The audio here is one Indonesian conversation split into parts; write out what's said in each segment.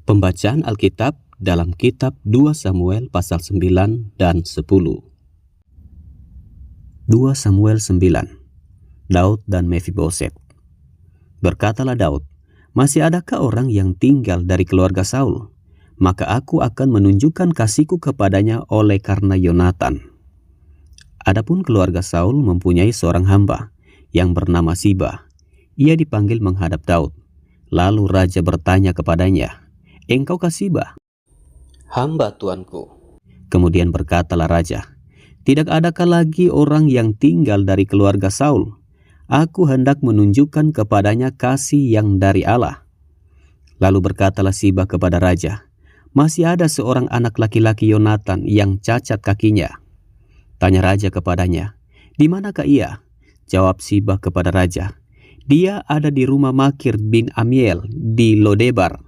Pembacaan Alkitab dalam kitab 2 Samuel pasal 9 dan 10. 2 Samuel 9. Daud dan Mefiboset. Berkatalah Daud, "Masih adakah orang yang tinggal dari keluarga Saul? Maka aku akan menunjukkan kasihku kepadanya oleh karena Yonatan." Adapun keluarga Saul mempunyai seorang hamba yang bernama Siba. Ia dipanggil menghadap Daud. Lalu raja bertanya kepadanya, "Engkaukah Siba?" "Hamba tuanku." Kemudian berkatalah raja, "Tidak adakah lagi orang yang tinggal dari keluarga Saul? Aku hendak menunjukkan kepadanya kasih yang dari Allah." Lalu berkatalah Siba kepada raja, "Masih ada seorang anak laki-laki Yonatan yang cacat kakinya." Tanya raja kepadanya, "Di manakah ia?" Jawab Siba kepada raja, "Dia ada di rumah Makir bin Amiel di Lodebar."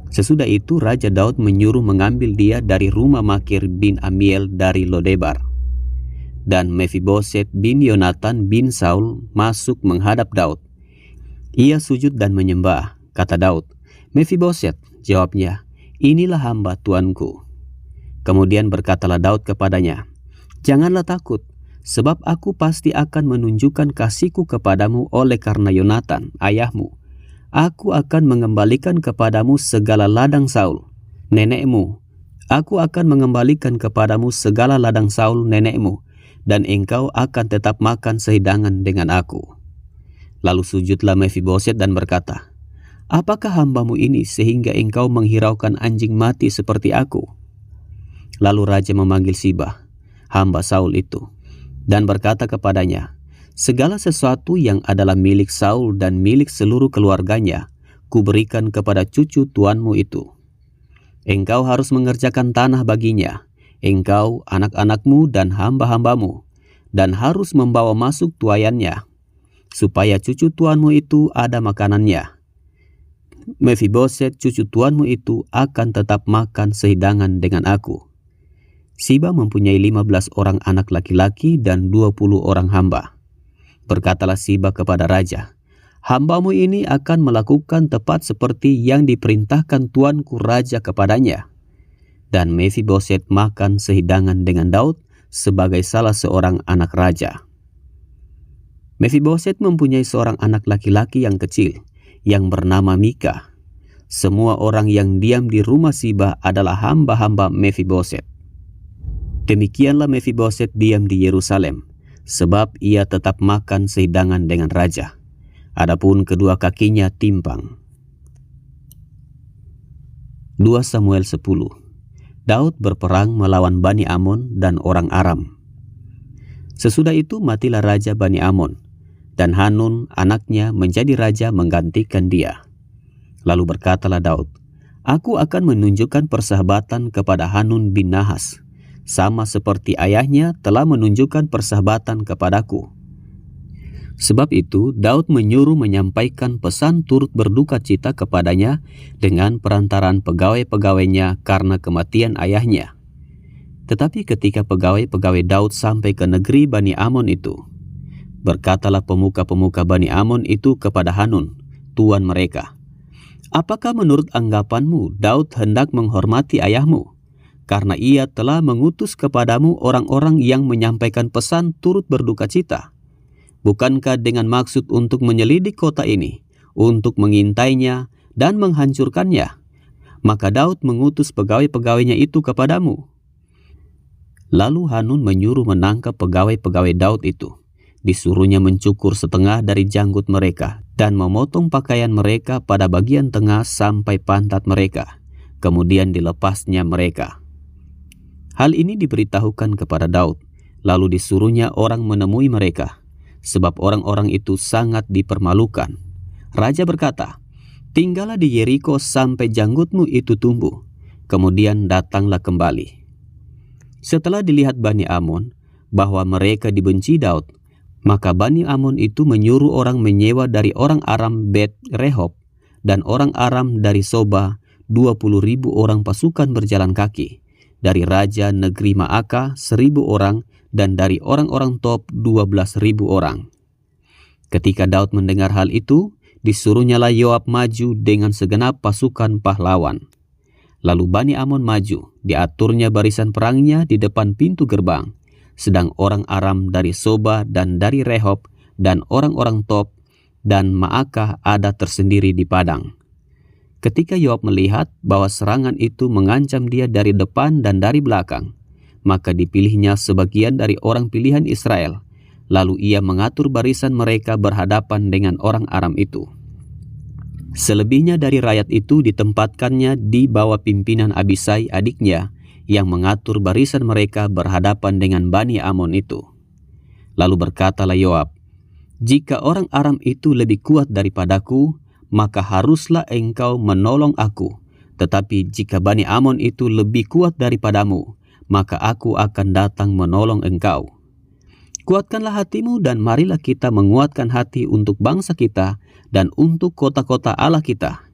Sesudah itu Raja Daud menyuruh mengambil dia dari rumah Makir bin Amiel dari Lodebar. Dan Mefiboset bin Yonatan bin Saul masuk menghadap Daud. Ia sujud dan menyembah. Kata Daud, "Mefiboset," jawabnya, "Inilah hamba tuanku." Kemudian berkatalah Daud kepadanya, "Janganlah takut, sebab aku pasti akan menunjukkan kasihku kepadamu oleh karena Yonatan, ayahmu. Aku akan mengembalikan kepadamu segala ladang Saul, nenekmu. Aku akan mengembalikan kepadamu segala ladang Saul, nenekmu, dan engkau akan tetap makan sehidangan dengan aku." Lalu sujudlah Mefiboset dan berkata, "Apakah hambamu ini sehingga engkau menghiraukan anjing mati seperti aku?" Lalu raja memanggil Siba, hamba Saul itu, dan berkata kepadanya, "Segala sesuatu yang adalah milik Saul dan milik seluruh keluarganya, kuberikan kepada cucu tuanmu itu. Engkau harus mengerjakan tanah baginya, engkau, anak-anakmu dan hamba-hambamu, dan harus membawa masuk tuayannya, supaya cucu tuanmu itu ada makanannya. Mefiboset cucu tuanmu itu akan tetap makan sehidangan dengan aku." Siba mempunyai 15 orang anak laki-laki dan 20 orang hamba. Berkatalah Siba kepada raja, "Hambamu ini akan melakukan tepat seperti yang diperintahkan tuanku raja kepadanya." Dan Mefiboset makan sehidangan dengan Daud sebagai salah seorang anak raja. Mefiboset mempunyai seorang anak laki-laki yang kecil, yang bernama Mika. Semua orang yang diam di rumah Siba adalah hamba-hamba Mefiboset. Demikianlah Mefiboset diam di Yerusalem, sebab ia tetap makan sehidangan dengan raja. Adapun kedua kakinya timpang. 2 Samuel 10. Daud berperang melawan Bani Amon dan orang Aram. Sesudah itu matilah raja Bani Amon, dan Hanun anaknya menjadi raja menggantikan dia. Lalu berkatalah Daud, "Aku akan menunjukkan persahabatan kepada Hanun bin Nahas, sama seperti ayahnya telah menunjukkan persahabatan kepadaku." Sebab itu Daud menyuruh menyampaikan pesan turut berduka cita kepadanya dengan perantaraan pegawai-pegawainya karena kematian ayahnya. Tetapi ketika pegawai-pegawai Daud sampai ke negeri Bani Amon itu, berkatalah pemuka-pemuka Bani Amon itu kepada Hanun, tuan mereka, "Apakah menurut anggapanmu Daud hendak menghormati ayahmu? Karena ia telah mengutus kepadamu orang-orang yang menyampaikan pesan turut berduka cita. Bukankah dengan maksud untuk menyelidik kota ini, untuk mengintainya dan menghancurkannya? Maka Daud mengutus pegawai-pegawainya itu kepadamu." Lalu Hanun menyuruh menangkap pegawai-pegawai Daud itu. Disuruhnya mencukur setengah dari janggut mereka dan memotong pakaian mereka pada bagian tengah sampai pantat mereka. Kemudian dilepasnya mereka. Hal ini diberitahukan kepada Daud, lalu disuruhnya orang menemui mereka, sebab orang-orang itu sangat dipermalukan. Raja berkata, "Tinggallah di Yeriko sampai janggutmu itu tumbuh, kemudian datanglah kembali." Setelah dilihat Bani Amon bahwa mereka dibenci Daud, maka Bani Amon itu menyuruh orang menyewa dari orang Aram Bet Rehob dan orang Aram dari Soba 20.000 orang pasukan berjalan kaki, dari raja negeri Maaka 1.000 orang, dan dari orang-orang Tob 12.000 orang. Ketika Daud mendengar hal itu, Disurunyalah Yoab maju dengan segenap pasukan pahlawan. Lalu Bani Amon maju, diaturnya barisan perangnya di depan pintu gerbang. Sedang orang Aram dari Soba dan dari Rehob dan orang-orang Tob dan Maakah ada tersendiri di padang. Ketika Yoab melihat bahwa serangan itu mengancam dia dari depan dan dari belakang, maka dipilihnya sebagian dari orang pilihan Israel. Lalu ia mengatur barisan mereka berhadapan dengan orang Aram itu. Selebihnya dari rakyat itu ditempatkannya di bawah pimpinan Abisai adiknya yang mengatur barisan mereka berhadapan dengan Bani Amon itu. Lalu berkatalah Yoab, "Jika orang Aram itu lebih kuat daripadaku, maka haruslah engkau menolong aku. Tetapi jika Bani Amon itu lebih kuat daripadamu, maka aku akan datang menolong engkau. Kuatkanlah hatimu dan marilah kita menguatkan hati untuk bangsa kita dan untuk kota-kota Allah kita.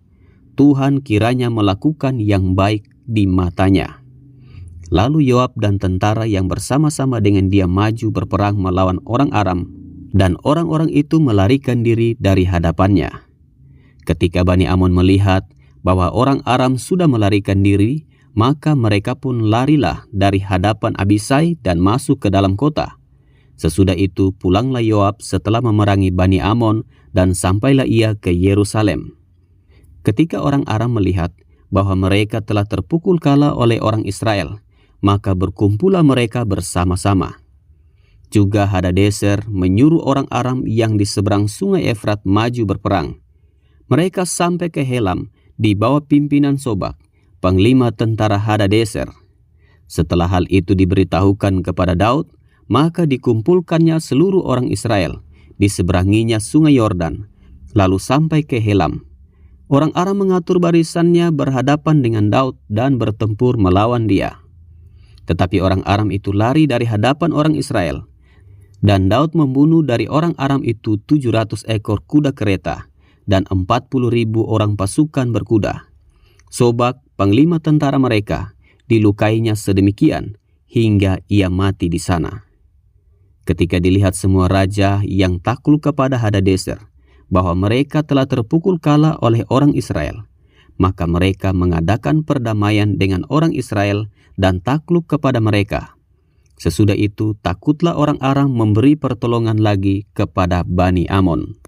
Tuhan kiranya melakukan yang baik di matanya." Lalu Yoab dan tentara yang bersama-sama dengan dia maju berperang melawan orang Aram, dan orang-orang itu melarikan diri dari hadapannya. Ketika Bani Amon melihat bahwa orang Aram sudah melarikan diri, maka mereka pun larilah dari hadapan Abisai dan masuk ke dalam kota. Sesudah itu pulanglah Yoab setelah memerangi Bani Amon dan sampailah ia ke Yerusalem. Ketika orang Aram melihat bahwa mereka telah terpukul kalah oleh orang Israel, maka berkumpullah mereka bersama-sama. Juga Hadadezer menyuruh orang Aram yang di seberang sungai Efrat maju berperang. Mereka sampai ke Helam di bawah pimpinan Sobak, panglima tentara Hadadezer. Setelah hal itu diberitahukan kepada Daud, maka dikumpulkannya seluruh orang Israel, diseberanginya sungai Yordan, lalu sampai ke Helam. Orang Aram mengatur barisannya berhadapan dengan Daud dan bertempur melawan dia. Tetapi orang Aram itu lari dari hadapan orang Israel, dan Daud membunuh dari orang Aram itu 700 ekor kuda kereta dan 40.000 orang pasukan berkuda. Sobak, panglima tentara mereka, dilukainya sedemikian hingga ia mati di sana. Ketika dilihat semua raja yang takluk kepada Hadadezer bahwa mereka telah terpukul kalah oleh orang Israel, maka mereka mengadakan perdamaian dengan orang Israel dan takluk kepada mereka. Sesudah itu takutlah orang Aram memberi pertolongan lagi kepada Bani Amon.